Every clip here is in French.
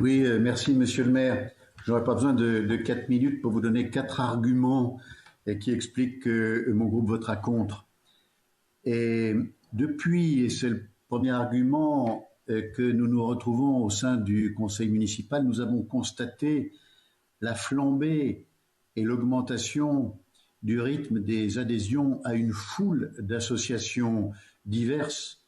Oui, merci Monsieur le maire. Je n'aurai pas besoin de 4 minutes pour vous donner 4 arguments qui expliquent que mon groupe votera contre. Et depuis, et c'est le premier argument, que nous nous retrouvons au sein du conseil municipal, nous avons constaté la flambée et l'augmentation du rythme des adhésions à une foule d'associations diverses,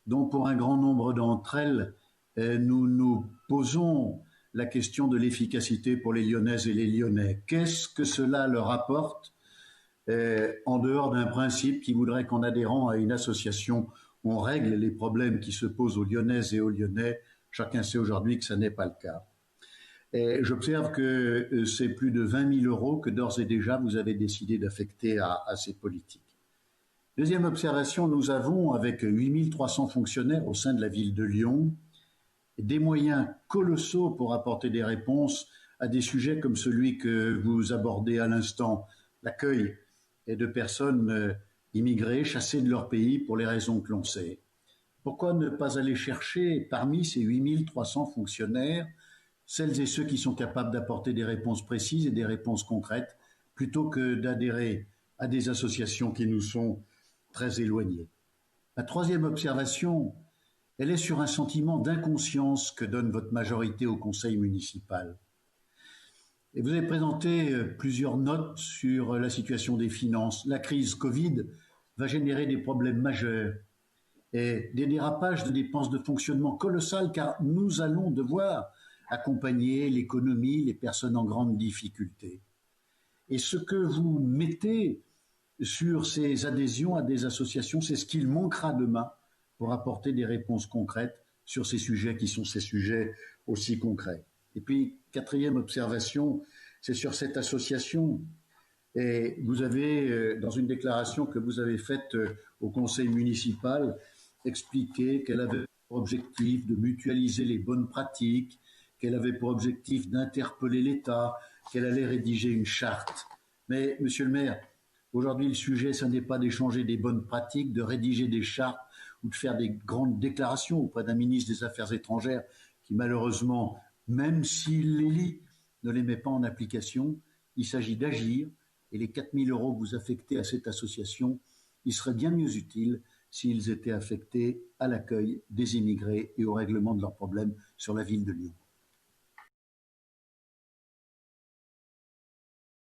dont pour un grand nombre d'entre elles, nous nous posons la question de l'efficacité pour les Lyonnaises et les Lyonnais. Qu'est-ce que cela leur apporte en dehors d'un principe qui voudrait qu'en adhérant à une association, on règle les problèmes qui se posent aux Lyonnaises et aux Lyonnais? Chacun sait aujourd'hui que ce n'est pas le cas. J'observe que c'est plus de 20 000 € que d'ores et déjà vous avez décidé d'affecter à ces politiques. Deuxième observation, nous avons, avec 8 300 fonctionnaires au sein de la ville de Lyon, des moyens colossaux pour apporter des réponses à des sujets comme celui que vous abordez à l'instant, l'accueil de personnes immigrées, chassées de leur pays pour les raisons que l'on sait. Pourquoi ne pas aller chercher parmi ces 8 300 fonctionnaires celles et ceux qui sont capables d'apporter des réponses précises et des réponses concrètes, plutôt que d'adhérer à des associations qui nous sont très éloignées? La troisième observation, elle est sur un sentiment d'inconscience que donne votre majorité au conseil municipal. Et vous avez présenté plusieurs notes sur la situation des finances. La crise Covid va générer des problèmes majeurs et des dérapages de dépenses de fonctionnement colossales, car nous allons devoir accompagner l'économie, les personnes en grande difficulté. Et ce que vous mettez sur ces adhésions à des associations, c'est ce qu'il manquera demain pour apporter des réponses concrètes sur ces sujets qui sont ces sujets aussi concrets. Et puis, quatrième observation, c'est sur cette association. Et vous avez, dans une déclaration que vous avez faite au conseil municipal, expliqué qu'elle avait pour objectif de mutualiser les bonnes pratiques, qu'elle avait pour objectif d'interpeller l'État, qu'elle allait rédiger une charte. Mais, monsieur le maire, aujourd'hui, le sujet, ce n'est pas d'échanger des bonnes pratiques, de rédiger des chartes ou de faire des grandes déclarations auprès d'un ministre des Affaires étrangères qui, malheureusement, même s'il les lit, ne les met pas en application. Il s'agit d'agir, et les 4 000 € que vous affectez à cette association, ils seraient bien mieux utiles s'ils étaient affectés à l'accueil des immigrés et au règlement de leurs problèmes sur la ville de Lyon.